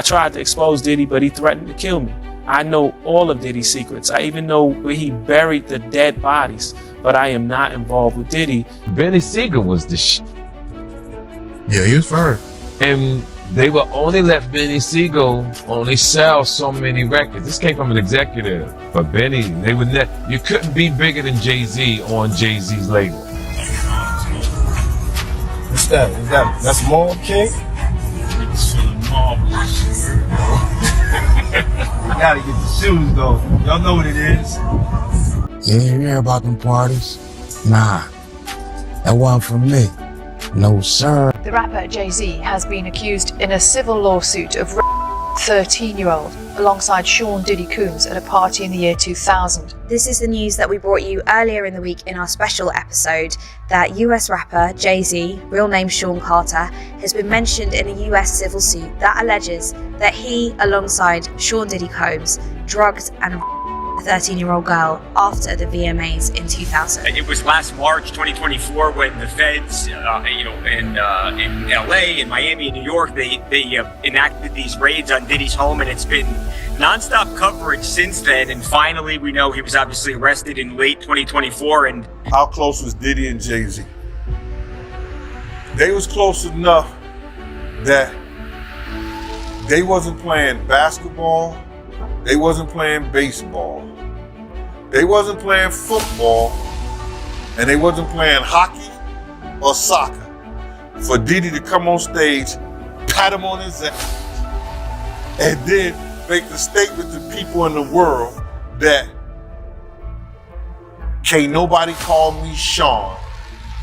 I tried to expose Diddy, but he threatened to kill me. I know all of Diddy's secrets. I even know where he buried the dead bodies, but I am not involved with Diddy. Benny Siegel was the shit. Yeah, he was fire. And they will only let Benny Siegel only sell so many records. This came from an executive. But Benny, they would you couldn't be bigger than Jay-Z on Jay-Z's label. What's that? That's Mall King? It's marvelous. We gotta get the shoes though. Y'all know what it is. You ain't hear about them parties? Nah, that wasn't for me. No, sir. The rapper Jay-Z has been accused in a civil lawsuit of raping a 13-year-old alongside Sean Diddy Combs at a party in the year 2000. This is the news that we brought you earlier in the week in our special episode that US rapper Jay-Z, real name Sean Carter, has been mentioned in a US civil suit that alleges that he, alongside Sean Diddy Combs, drugged and a 13-year-old girl after the VMAs in 2000. It was last March 2024 when the feds, in LA, in Miami, in New York, they enacted these raids on Diddy's home, and it's been nonstop coverage since then. And finally, we know he was obviously arrested in late 2024. And how close was Diddy and Jay-Z? They was close enough that they wasn't playing basketball, they wasn't playing baseball, they wasn't playing football, and they wasn't playing hockey or soccer for Diddy to come on stage, pat him on his ass, and then make the statement to people in the world that can't nobody call me Sean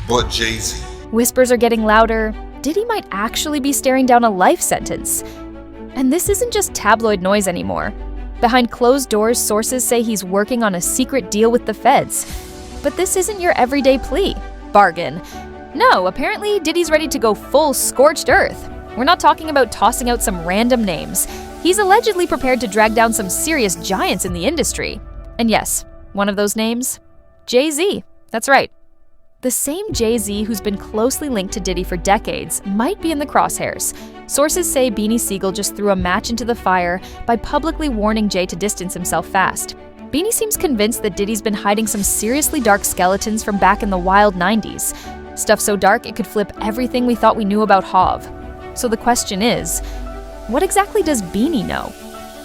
but Jay-Z. Whispers are getting louder. Diddy might actually be staring down a life sentence. And this isn't just tabloid noise anymore. Behind closed doors, sources say he's working on a secret deal with the feds. But this isn't your everyday plea. Bargain. No, apparently Diddy's ready to go full scorched earth. We're not talking about tossing out some random names. He's allegedly prepared to drag down some serious giants in the industry. And yes, one of those names? Jay-Z. That's right. The same Jay-Z who's been closely linked to Diddy for decades might be in the crosshairs. Sources say Beanie Siegel just threw a match into the fire by publicly warning Jay to distance himself fast. Beanie seems convinced that Diddy's been hiding some seriously dark skeletons from back in the wild 90s. Stuff so dark it could flip everything we thought we knew about Hov. So the question is, what exactly does Beanie know?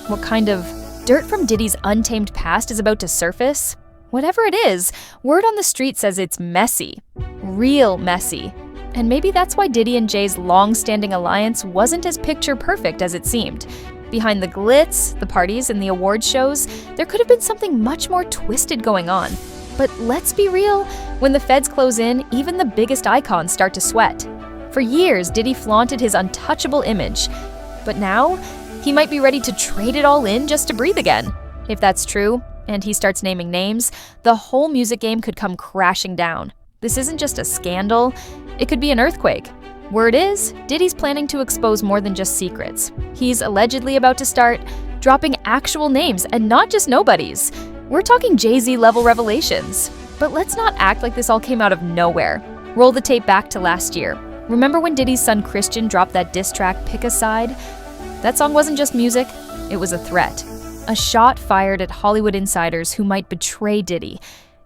What kind of dirt from Diddy's untamed past is about to surface? Whatever it is, word on the street says it's messy. Real messy. And maybe that's why Diddy and Jay's long-standing alliance wasn't as picture-perfect as it seemed. Behind the glitz, the parties, and the award shows, there could have been something much more twisted going on. But let's be real, when the feds close in, even the biggest icons start to sweat. For years, Diddy flaunted his untouchable image. But now, he might be ready to trade it all in just to breathe again. If that's true, and he starts naming names, the whole music game could come crashing down. This isn't just a scandal, it could be an earthquake. Word is, Diddy's planning to expose more than just secrets. He's allegedly about to start dropping actual names and not just nobodies. We're talking Jay-Z level revelations. But let's not act like this all came out of nowhere. Roll the tape back to last year. Remember when Diddy's son Christian dropped that diss track, Pick a Side? That song wasn't just music, it was a threat. A shot fired at Hollywood insiders who might betray Diddy.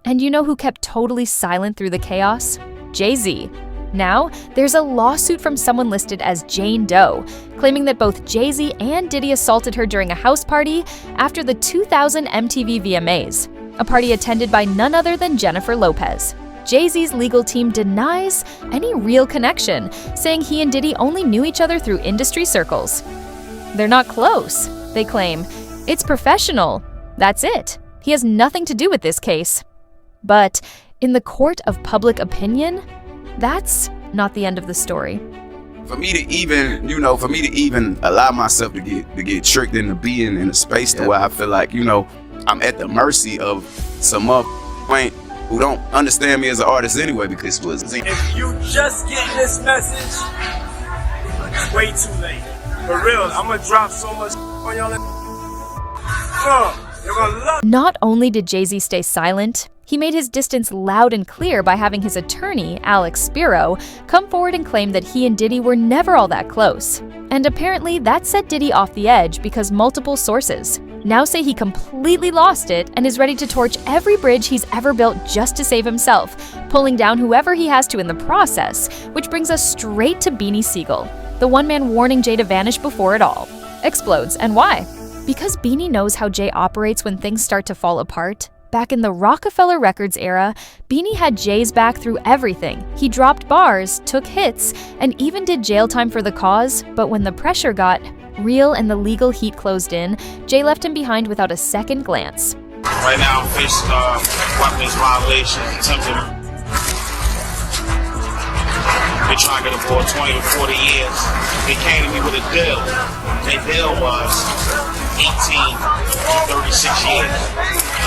And you know who kept totally silent through the chaos? Jay-Z. Now, there's a lawsuit from someone listed as Jane Doe, claiming that both Jay-Z and Diddy assaulted her during a house party after the 2000 MTV VMAs, a party attended by none other than Jennifer Lopez. Jay-Z's legal team denies any real connection, saying he and Diddy only knew each other through industry circles. They're not close, they claim. It's professional. That's it. He has nothing to do with this case. But in the court of public opinion, that's not the end of the story. For me to even allow myself to get tricked into being in a space to where I feel like, I'm at the mercy of some who don't understand me as an artist anyway, because if you just get this message, it's way too late. For real, I'm gonna drop so much on y'all. You're gonna love. Not only did Jay-Z stay silent, He made his distance loud and clear by having his attorney, Alex Spiro, come forward and claim that he and Diddy were never all that close. And apparently that set Diddy off the edge because multiple sources now say he completely lost it and is ready to torch every bridge he's ever built just to save himself, pulling down whoever he has to in the process, which brings us straight to Beanie Siegel, the one man warning Jay to vanish before it all explodes. And why? Because Beanie knows how Jay operates when things start to fall apart. Back in the Rockefeller Records era, Beanie had Jay's back through everything. He dropped bars, took hits, and even did jail time for the cause, but when the pressure got real and the legal heat closed in, Jay left him behind without a second glance. Right now I'm facing weapons violation, attempted. They trying to get a boy 20 to 40 years. They came to me with a deal. Their deal was 18 to 36 years.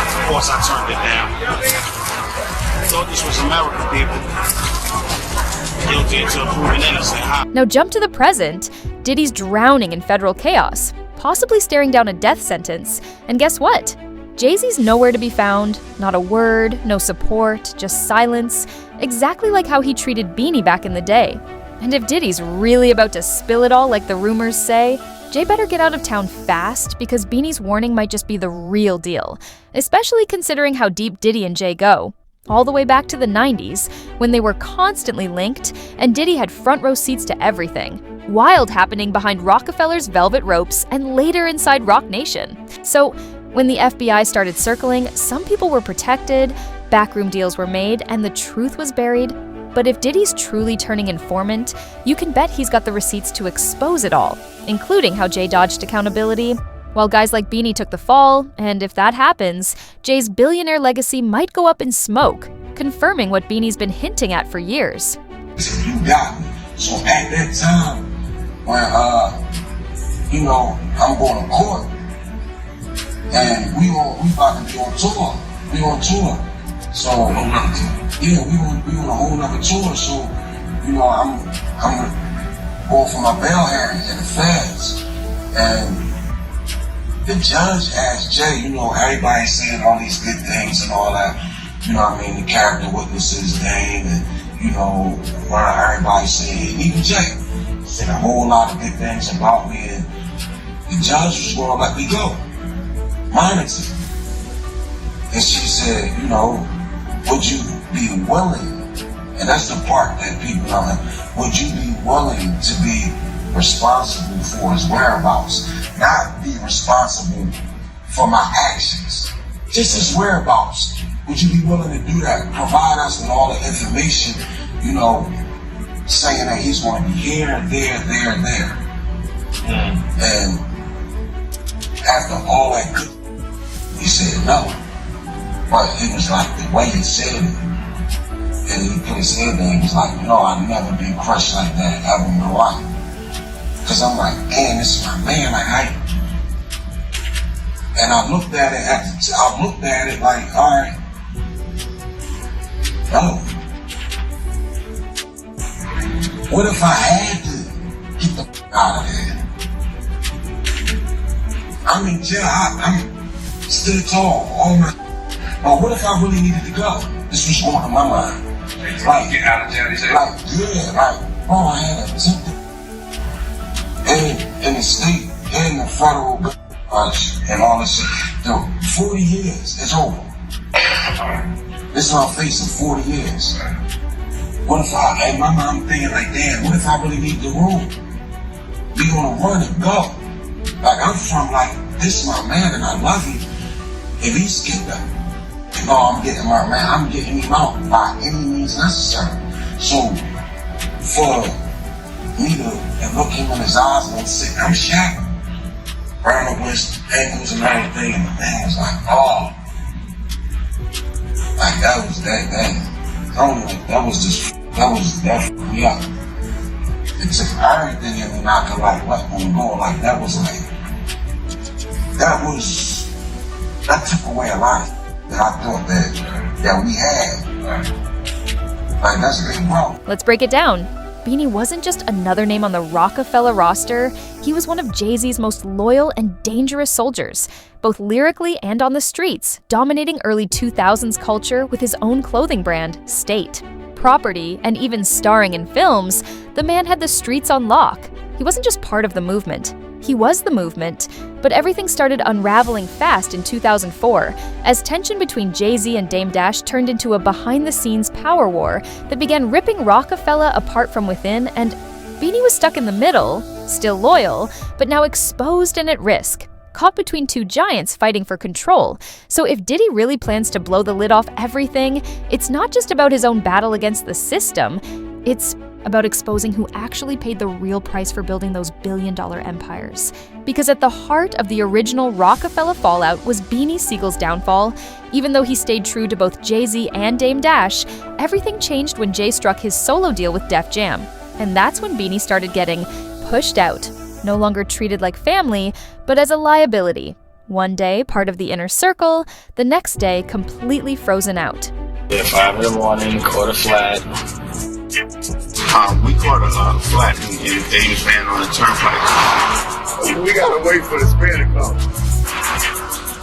Of course I turned it down. I thought this was America, people. Guilty until proven innocent. Now jump to the present. Diddy's drowning in federal chaos, possibly staring down a death sentence. And guess what? Jay-Z's nowhere to be found, not a word, no support, just silence, exactly like how he treated Beanie back in the day. And if Diddy's really about to spill it all like the rumors say, Jay better get out of town fast because Beanie's warning might just be the real deal, especially considering how deep Diddy and Jay go. All the way back to the 90s, when they were constantly linked, and Diddy had front row seats to everything. Wild happening behind Rockefeller's velvet ropes and later inside Roc Nation. So, when the FBI started circling, some people were protected, backroom deals were made, and the truth was buried. But if Diddy's truly turning informant, you can bet he's got the receipts to expose it all, including how Jay dodged accountability, while guys like Beanie took the fall, and if that happens, Jay's billionaire legacy might go up in smoke, confirming what Beanie's been hinting at for years. You got me. So at that time, when, I'm going to court, and we about to be on tour. We on tour. So, yeah, we on a whole nother tour. So, I'm going for my bail hearing in the feds. And the judge asked Jay, everybody's saying all these good things and all that. The character witnesses name and, everybody's saying, even Jay said a whole lot of good things about me. And the judge was going to let me go. Monitored. And she said, would you be willing, and that's the part that people don't have, would you be willing to be responsible for his whereabouts, not be responsible for my actions, just his whereabouts? Would you be willing to do that? Provide us with all the information, saying that he's going to be here, there, and there. And after all that good, he said no. But it was like the way he said it, and he put his head there, he was like, I've never been crushed like that ever in my life. Cause I'm like, damn, this is my man, and I looked at it like, all right, no. What if I had to get the out of there? I'm in jail, I'm still tall, but what if I really needed to go? This was going in my mind. Like, get out of jail, bro, I had attempted in the state, in the federal, and all this shit. 40 years, it's over. This is what I'm facing, 40 years. What if in my mind, I'm thinking like, damn, what if I really need the room? We gonna run and go. Like, I'm from this is my man and I love him. If he skipped up, I'm getting my man, I'm getting him out by any means necessary. So, for me to look him in his eyes and say, I'm shackled. Round up his ankles and everything, and the man was like, oh. Like, that was that fucked me up. It took everything in me not to let me go. That took away a lot that I thought that we had. That's big, bro. Let's break it down. Beanie wasn't just another name on the Rockefeller roster, he was one of Jay-Z's most loyal and dangerous soldiers, both lyrically and on the streets, dominating early 2000s culture with his own clothing brand, State. Property, and even starring in films, the man had the streets on lock. He wasn't just part of the movement. He was the movement, but everything started unraveling fast in 2004 as tension between Jay-Z and Dame Dash turned into a behind-the-scenes power war that began ripping Rockefeller apart from within, and Beanie was stuck in the middle, still loyal, but now exposed and at risk, caught between two giants fighting for control. So if Diddy really plans to blow the lid off everything, it's not just about his own battle against the system, it's about exposing who actually paid the real price for building those billion-dollar empires. Because at the heart of the original Rockefeller fallout was Beanie Siegel's downfall. Even though he stayed true to both Jay-Z and Dame Dash, everything changed when Jay struck his solo deal with Def Jam. And that's when Beanie started getting pushed out, no longer treated like family, but as a liability. One day, part of the inner circle, the next day, completely frozen out. Yeah, 5 in the morning, caught a flat. We caught a flat in Dame's van on the turnpike. We gotta wait for the spare to come.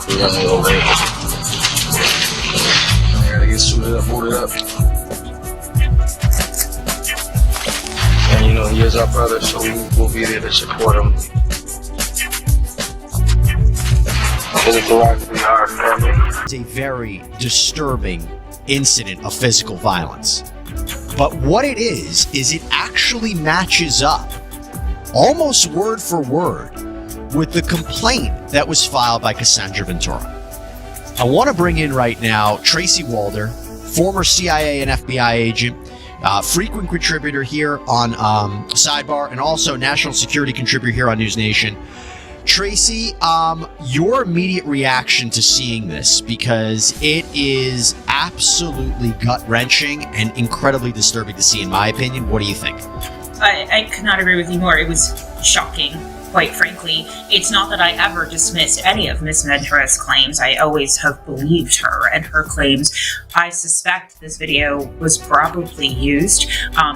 We gotta go wait. I gotta get suited up, booted up. And you know, he is our brother, so we'll be there to support him. Physical rights, we are family. It's a very disturbing incident of physical violence. But what it is it actually matches up, almost word for word, with the complaint that was filed by Cassandra Ventura. I want to bring in right now Tracy Walder, former CIA and FBI agent, frequent contributor here on Sidebar, and also national security contributor here on News Nation. Tracy, your immediate reaction to seeing this, because it is absolutely gut-wrenching and incredibly disturbing to see, in my opinion. What do you think? I could not agree with you more. It was shocking, quite frankly. It's not that I ever dismissed any of Miss Ventura's claims. I always have believed her and her claims. I suspect this video was probably used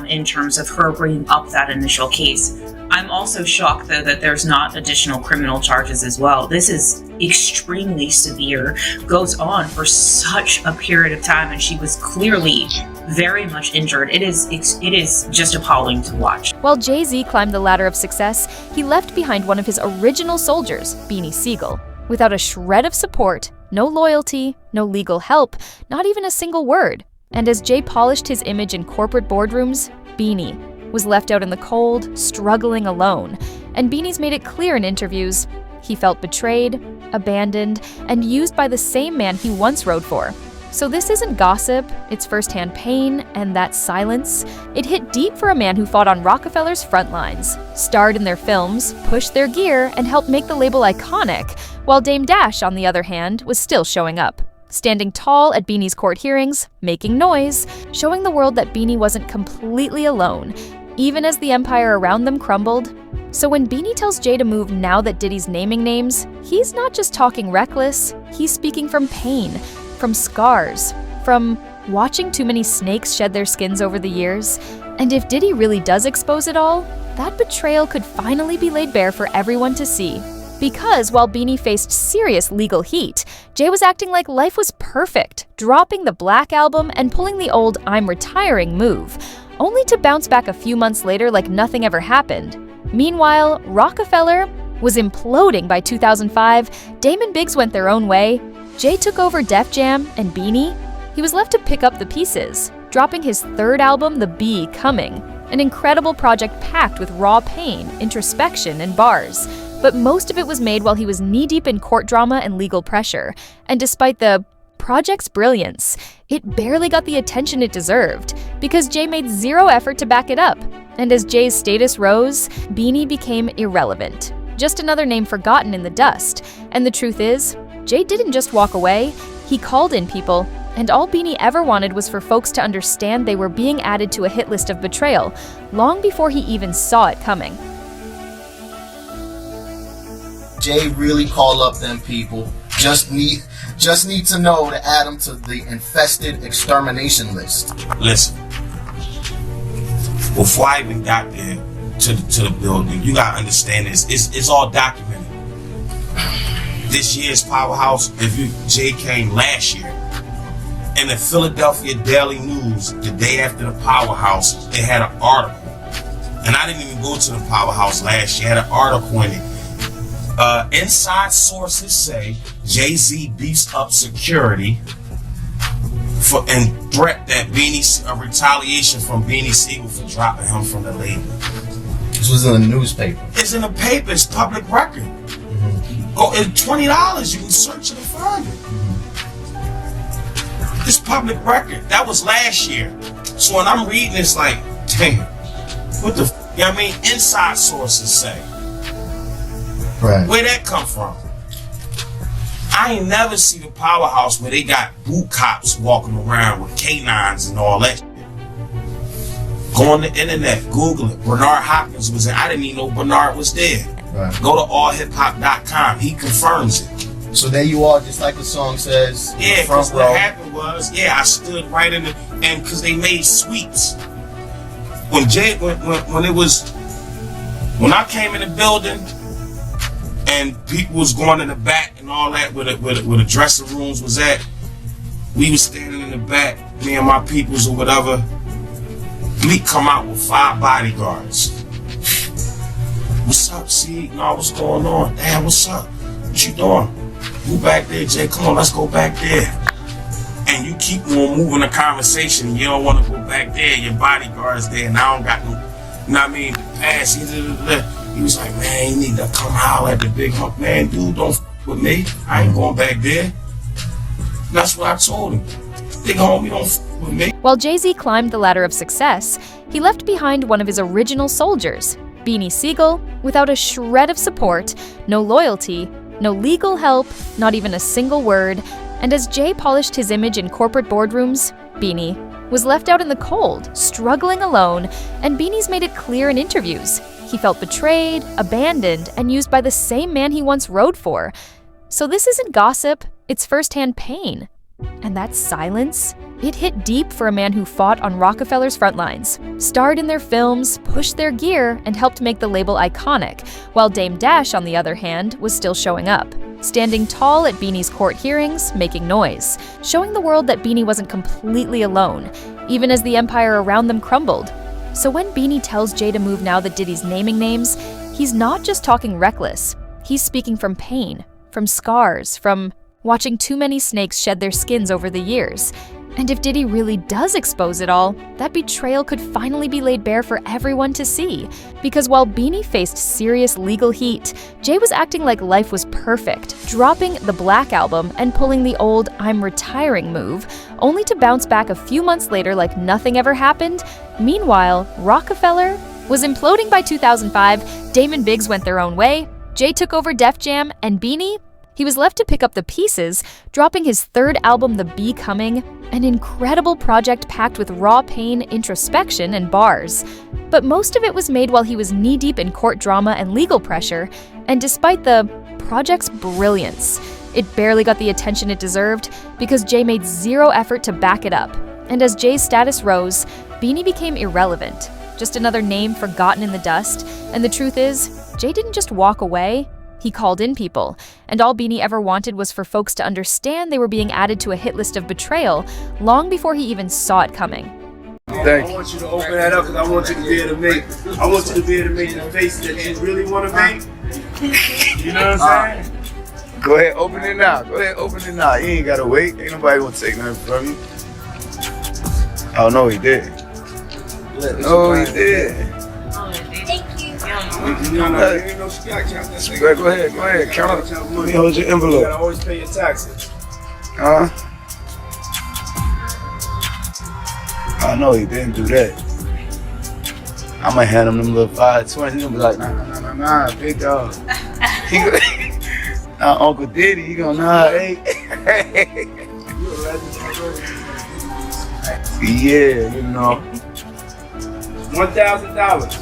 in terms of her bringing up that initial case. I'm also shocked, though, that there's not additional criminal charges as well. This is extremely severe, goes on for such a period of time, and she was clearly very much injured. It is just appalling to watch. While Jay-Z climbed the ladder of success, he left behind one of his original soldiers, Beanie Siegel. Without a shred of support, no loyalty, no legal help, not even a single word. And as Jay polished his image in corporate boardrooms, Beanie was left out in the cold, struggling alone. And Beanie's made it clear in interviews he felt betrayed, abandoned, and used by the same man he once rode for. So this isn't gossip, it's firsthand pain, and that silence. It hit deep for a man who fought on Rockefeller's front lines, starred in their films, pushed their gear, and helped make the label iconic, while Dame Dash, on the other hand, was still showing up. Standing tall at Beanie's court hearings, making noise, showing the world that Beanie wasn't completely alone, even as the empire around them crumbled. So when Beanie tells Jay to move now that Diddy's naming names, he's not just talking reckless, he's speaking from pain, from scars, from watching too many snakes shed their skins over the years. And if Diddy really does expose it all, that betrayal could finally be laid bare for everyone to see. Because while Beanie faced serious legal heat, Jay was acting like life was perfect, dropping the Black Album and pulling the old "I'm retiring" move, only to bounce back a few months later like nothing ever happened. Meanwhile, Rockefeller was imploding by 2005, Dame and Biggs went their own way, Jay took over Def Jam, and Beanie, he was left to pick up the pieces, dropping his third album, The Be Coming, an incredible project packed with raw pain, introspection, and bars. But most of it was made while he was knee-deep in court drama and legal pressure, and despite the project's brilliance, it barely got the attention it deserved, because Jay made zero effort to back it up. And as Jay's status rose, Beanie became irrelevant, just another name forgotten in the dust. And the truth is, Jay didn't just walk away, he called in people, and all Beanie ever wanted was for folks to understand they were being added to a hit list of betrayal, long before he even saw it coming. Jay really call up them people. Just need to know to add them to the infested extermination list. Listen, Before I even got there to the building, you gotta understand this. It's all documented. This year's Powerhouse, Jay came last year. In the Philadelphia Daily News, the day after the Powerhouse, they had an article. And I didn't even go to the Powerhouse last year. Had an article in it. Inside sources say Jay-Z beefs up security and threat that retaliation from Beanie Siegel for dropping him from the label. This was in the newspaper. It's in the paper. It's public record. Go and $20. You can search it and find it. It's public record. That was last year. So when I'm reading this, like, damn, what the? You know what I mean? Inside sources say. Right. Where that come from? I ain't never see the Powerhouse where they got boot cops walking around with K9s and all that shit. Go on the internet, Google it. Bernard Hopkins was in. I didn't even know Bernard was there. Right. Go to allhiphop.com. He confirms it. So there you are, just like the song says. Yeah, because what happened was, I stood right in the, and because they made sweeps. When I came in the building and people was going in the back and all that where the dressing rooms was at, we was standing in the back, me and my peoples or whatever. We come out with 5 bodyguards. What's up, C? No, what's going on? Damn, what's up? What you doing? Move back there, Jay. Come on, let's go back there. And you keep on moving the conversation. You don't want to go back there. Your bodyguard's there, and I don't got no, you know what I mean, pass. He was like, man, you need to come holler at the big hump. Man, dude, don't f with me. I ain't going back there. And that's what I told him. Big homie, don't f with me. While Jay-Z climbed the ladder of success, he left behind one of his original soldiers, Beanie Siegel, without a shred of support, no loyalty, no legal help, not even a single word, and as Jay polished his image in corporate boardrooms, Beanie was left out in the cold, struggling alone, and Beanie's made it clear in interviews. He felt betrayed, abandoned, and used by the same man he once rode for. So this isn't gossip, it's firsthand pain. And that silence? It hit deep for a man who fought on Rockefeller's front lines, starred in their films, pushed their gear, and helped make the label iconic, while Dame Dash, on the other hand, was still showing up, standing tall at Beanie's court hearings, making noise, showing the world that Beanie wasn't completely alone, even as the empire around them crumbled. So when Beanie tells Jay to move now that Diddy's naming names, he's not just talking reckless. He's speaking from pain, from scars, from watching too many snakes shed their skins over the years. And if Diddy really does expose it all, that betrayal could finally be laid bare for everyone to see. Because while Beanie faced serious legal heat, Jay was acting like life was perfect, dropping the Black Album and pulling the old "I'm retiring" move, only to bounce back a few months later like nothing ever happened. Meanwhile, Rockefeller was imploding by 2005, Damon Biggs went their own way, Jay took over Def Jam, and Beanie, he was left to pick up the pieces, dropping his 3rd album, The Becoming, an incredible project packed with raw pain, introspection, and bars. But most of it was made while he was knee-deep in court drama and legal pressure, and despite the project's brilliance, it barely got the attention it deserved because Jay made zero effort to back it up. And as Jay's status rose, Beanie became irrelevant, just another name forgotten in the dust. And the truth is, Jay didn't just walk away. He called in people, and all Beanie ever wanted was for folks to understand they were being added to a hit list of betrayal long before he even saw it coming. I want you to open that up because I want you to be able to make the face that you really want to make. You know what I'm saying? Go ahead, open it now. You ain't gotta wait. Ain't nobody gonna take nothing from you. Oh no, he did. No, he did. Go ahead. Count up. Let me hold your envelope. You gotta always pay your taxes. I know he didn't do that. I might hand him them little 520s. He's gonna be like, nah, big dog. Uncle Diddy, he gonna hey. Yeah, you know. $1,000.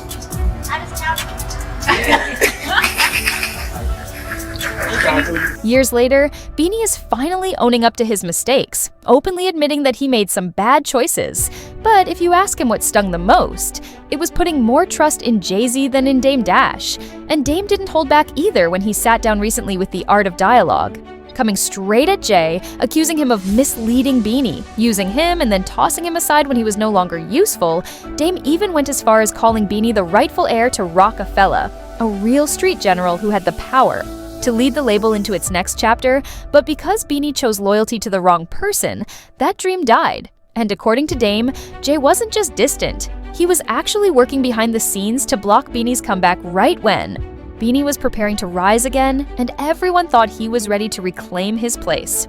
Years later, Beanie is finally owning up to his mistakes, openly admitting that he made some bad choices. But if you ask him what stung the most, it was putting more trust in Jay-Z than in Dame Dash. And Dame didn't hold back either when he sat down recently with The Art of Dialogue, coming straight at Jay, accusing him of misleading Beanie, using him and then tossing him aside when he was no longer useful. Dame even went as far as calling Beanie the rightful heir to Rockefeller, a real street general who had the power to lead the label into its next chapter. But because Beanie chose loyalty to the wrong person, that dream died. And according to Dame, Jay wasn't just distant. He was actually working behind the scenes to block Beanie's comeback right when Beanie was preparing to rise again, and everyone thought he was ready to reclaim his place.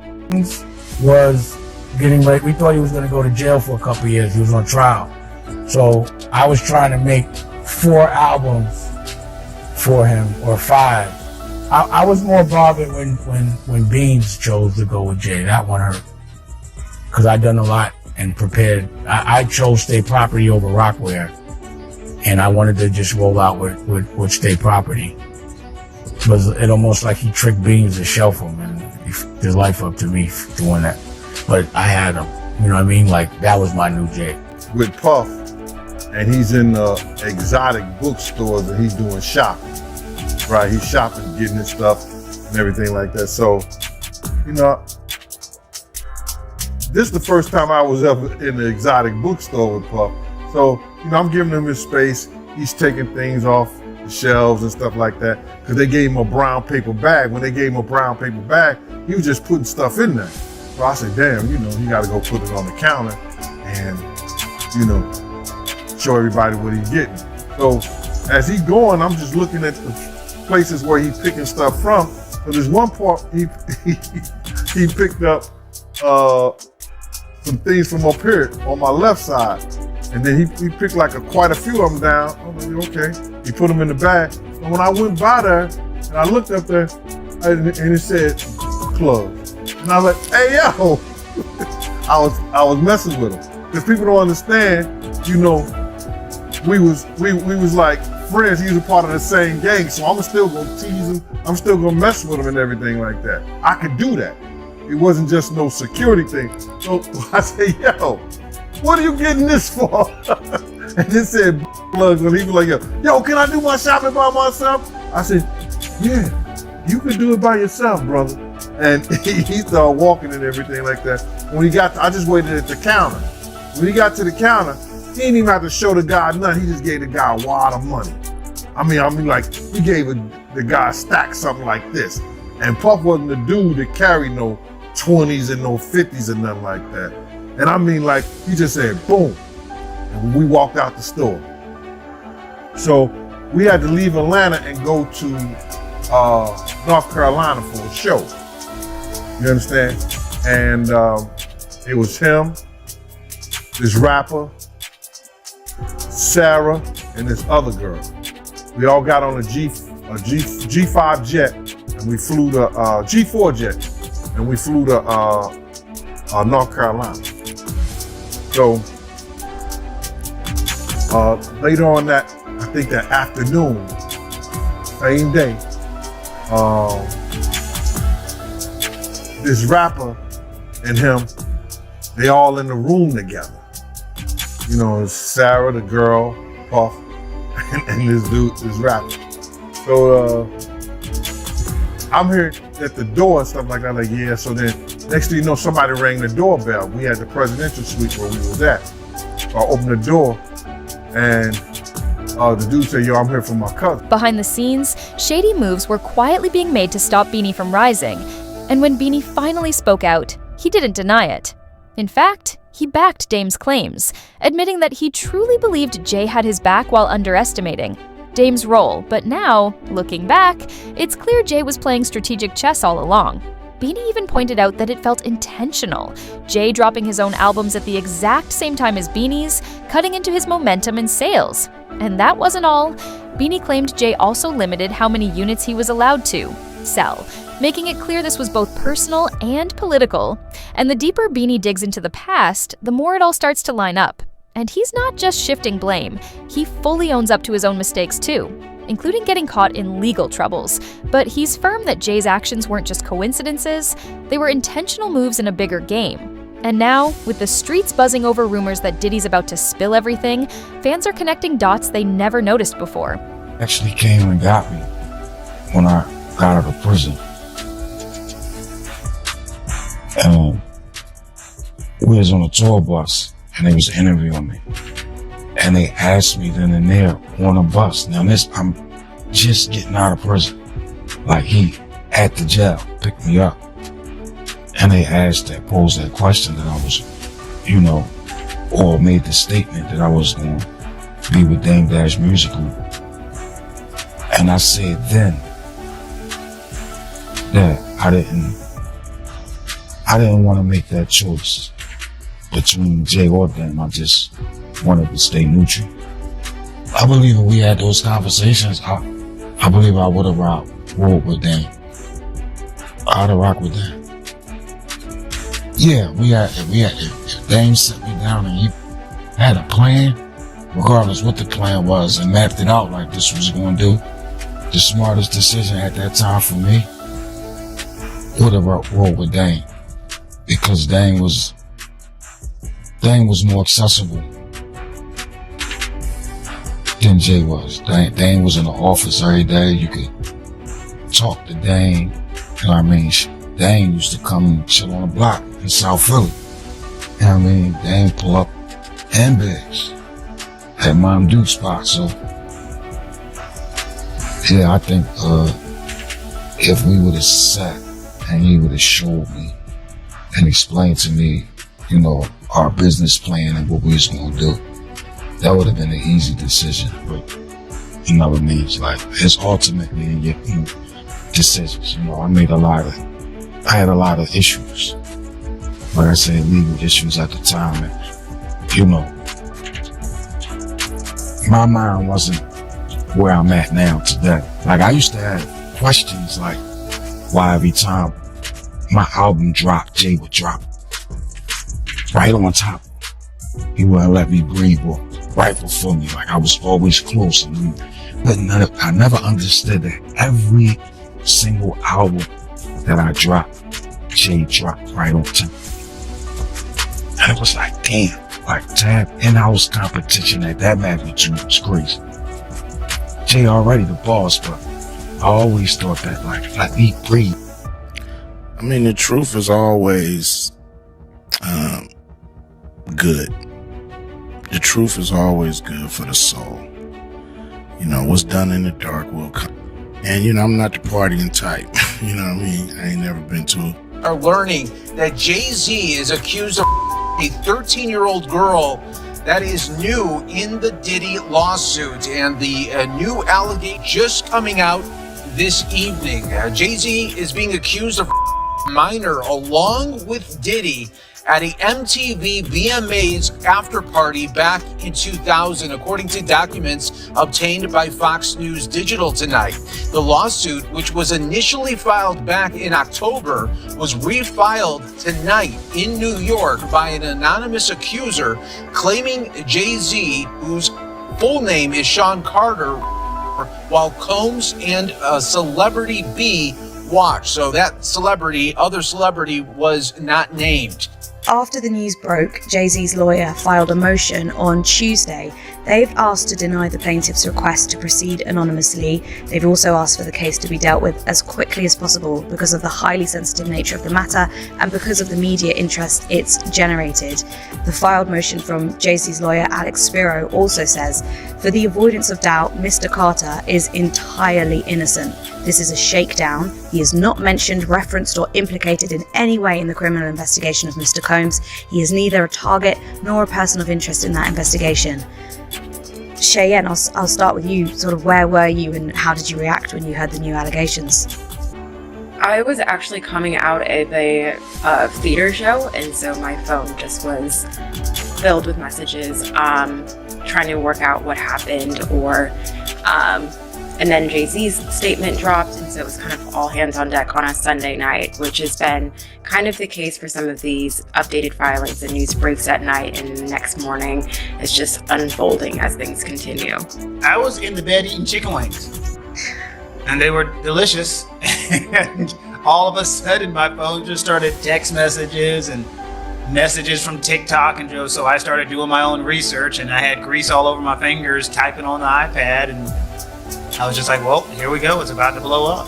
Was getting late. We thought he was going to go to jail for a couple years. He was on trial. So I was trying to make 4 albums for him, or 5. I was more bothered when Beans chose to go with Jay. That one hurt. Because I'd done a lot and prepared. I chose State Property over Rockware. And I wanted to just roll out with State Property. It almost like he tricked Beans to shelf him, and his life up to me doing that. But I had him, you know what I mean? Like, that was my new Jay. With Puff, and he's in exotic bookstores and he's doing shopping, right? He's shopping, getting his stuff and everything like that. So, you know, this is the first time I was ever in the exotic bookstore with Puff. So, you know, I'm giving him his space. He's taking things off the shelves and stuff like that, because they gave him a brown paper bag. When they gave him a brown paper bag, he was just putting stuff in there. So I said, damn, you know, you got to go put it on the counter and, you know, show everybody what he's getting. So as he's going, I'm just looking at the places where he's picking stuff from. So there's one part he picked up some things from up here on my left side. And then he picked like quite a few of them down. I was like, okay. He put them in the bag. And when I went by there and I looked up there and it said clubs. And I was like, hey, yo. I was messing with him. Because people don't understand, you know, we was like friends. He was a part of the same gang. So I'm still gonna tease him. I'm still gonna mess with him and everything like that. I could do that. It wasn't just no security thing. So I said, yo, what are you getting this for? And it said plugs, and he was like, yo, can I do my shopping by myself? I said, yeah, you can do it by yourself, brother. And he started walking and everything like that. When he got, I just waited at the counter. When he got to the counter, he didn't even have to show the guy nothing. He just gave the guy a wad of money. I mean, like, he gave the guy a stack, something like this. And Puff wasn't the dude that carried no 20s and no 50s and nothing like that. And I mean, like, he just said, boom. And we walked out the store. So we had to leave Atlanta and go to North Carolina for a show. You understand? And it was him, this rapper, Sarah, and this other girl. We all got on a G5 jet, and we flew to G4 jet, and we flew to North Carolina. So later on that, I think that afternoon, same day, this rapper and him, they all in the room together. You know, Sarah, the girl, Puff, and this dude, this rapper. So I'm here at the door and stuff like that, like, yeah. So then next thing you know, somebody rang the doorbell. We had the presidential suite where we was at. So I opened the door and the dude said, yo, I'm here for my cousin. Behind the scenes, shady moves were quietly being made to stop Beanie from rising. And when Beanie finally spoke out, he didn't deny it. In fact, he backed Dame's claims, admitting that he truly believed Jay had his back while underestimating Dame's role. But now, looking back, it's clear Jay was playing strategic chess all along. Beanie even pointed out that it felt intentional, Jay dropping his own albums at the exact same time as Beanie's, cutting into his momentum and sales. And that wasn't all. Beanie claimed Jay also limited how many units he was allowed to sell, making it clear this was both personal and political. And the deeper Beanie digs into the past, the more it all starts to line up. And he's not just shifting blame, he fully owns up to his own mistakes too, including getting caught in legal troubles. But he's firm that Jay's actions weren't just coincidences, they were intentional moves in a bigger game. And now, with the streets buzzing over rumors that Diddy's about to spill everything, fans are connecting dots they never noticed before. Actually came and got me when I got out of prison. And we was on a tour bus and they was interviewing me. And they asked me then and there on a bus. Now I'm just getting out of prison. Like he at the jail picked me up. And they posed that question that I was, or made the statement that I was going to be with Dame Dash Music Group. And I said then that I didn't want to make that choice between Jay or Dame. I just wanted to stay neutral. I believe if we had those conversations, I believe I would have rocked with Dame. I'd have rocked with Dame. Yeah, if Dame set me down and he had a plan, regardless what the plan was, and mapped it out like this was going to do, the smartest decision at that time for me would have rolled with Dame, because Dame was more accessible than Jay was. Dame was in the office every day. You could talk to Dame. You know what I mean? Dame used to come and chill on the block in South Philly. You know what I mean? Dame pull up handbags at Mom Duke's spot. So, yeah, I think if we would have sat and he would have showed me and explained to me, our business plan and what we was going to do, that would have been an easy decision. But, you know what I mean? It's like, it's ultimately in your decisions. I had a lot of issues. Like I said, legal issues at the time. And, my mind wasn't where I'm at now today. Like, I used to have questions like why every time my album dropped, Jay would drop right on top. He wouldn't let me breathe or right before me. Like, I was always close. But I never understood that every single album that I dropped, Jay dropped right on time. And it was like, damn, like to have in-house competition at that magnitude was crazy. Jay already the boss, but I always thought that, like, let me breathe. I mean, the truth is always good. The truth is always good for the soul. What's done in the dark will come. And, I'm not the partying type. You know what I mean? I ain't never been to it. Are learning that Jay-Z is accused of a 13-year-old girl. That is new in the Diddy lawsuit, and the new allegation just coming out this evening. Jay-Z is being accused of minor along with Diddy at a MTV VMAs after party back in 2000, according to documents obtained by Fox News Digital tonight. The lawsuit, which was initially filed back in October, was refiled tonight in New York by an anonymous accuser claiming Jay-Z, whose full name is Sean Carter, while Combs and Celebrity B watched. So that other celebrity was not named. After the news broke, Jay-Z's lawyer filed a motion on Tuesday. They've asked to deny the plaintiff's request to proceed anonymously. They've also asked for the case to be dealt with as quickly as possible because of the highly sensitive nature of the matter and because of the media interest it's generated. The filed motion from Jay-Z's lawyer, Alex Spiro, also says, for the avoidance of doubt, Mr. Carter is entirely innocent. This is a shakedown. He is not mentioned, referenced, or implicated in any way in the criminal investigation of Mr. Combs. He is neither a target nor a person of interest in that investigation. Cheyenne, I'll start with you. Sort of where were you and how did you react when you heard the new allegations? I was actually coming out of a theater show, and so my phone just was filled with messages trying to work out what happened, and then Jay-Z's statement dropped, and so it was kind of all hands on deck on a Sunday night, which has been kind of the case for some of these updated filings. The news breaks at night, and the next morning it's just unfolding as things continue. I was in the bed eating chicken wings, and they were delicious. And all of a sudden, my phone just started text messages and messages from TikTok, and so I started doing my own research, and I had grease all over my fingers typing on the iPad, and I was just like, well, here we go, it's about to blow up.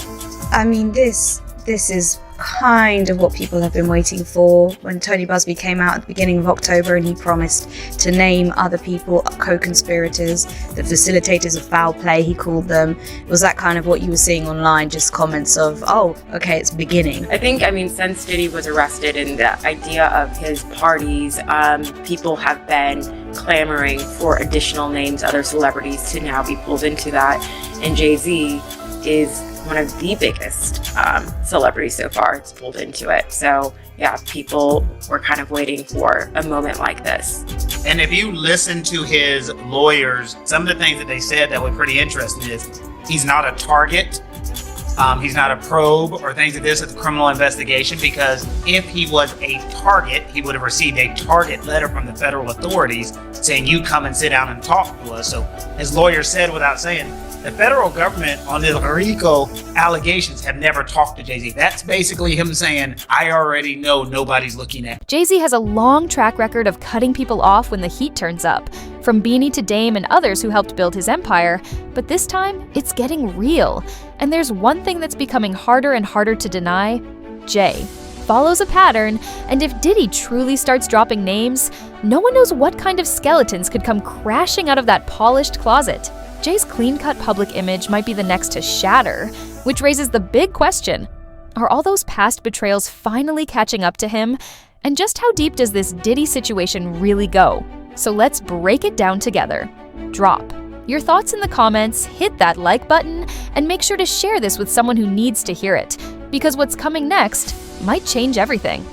I mean, this is kind of what people have been waiting for. When Tony Busby came out at the beginning of October and he promised to name other people co-conspirators, the facilitators of foul play, he called them. Was that kind of what you were seeing online, just comments of, oh, okay, it's beginning? I think, since Diddy was arrested and the idea of his parties, people have been clamoring for additional names, other celebrities to now be pulled into that. And Jay-Z is one of the biggest celebrities so far that's pulled into it. So yeah, people were kind of waiting for a moment like this. And if you listen to his lawyers, some of the things that they said that were pretty interesting is he's not a target, he's not a probe or things like this at the criminal investigation, because if he was a target, he would have received a target letter from the federal authorities saying, you come and sit down and talk to us. So his lawyer said, without saying, the federal government on the RICO allegations have never talked to Jay-Z. That's basically him saying, I already know nobody's looking at me. Jay-Z has a long track record of cutting people off when the heat turns up, from Beanie to Dame and others who helped build his empire. But this time, it's getting real. And there's one thing that's becoming harder and harder to deny. Jay follows a pattern, and if Diddy truly starts dropping names, no one knows what kind of skeletons could come crashing out of that polished closet. Jay's clean-cut public image might be the next to shatter, which raises the big question: are all those past betrayals finally catching up to him? And just how deep does this Diddy situation really go? So let's break it down together. Drop your thoughts in the comments, hit that like button, and make sure to share this with someone who needs to hear it, because what's coming next might change everything.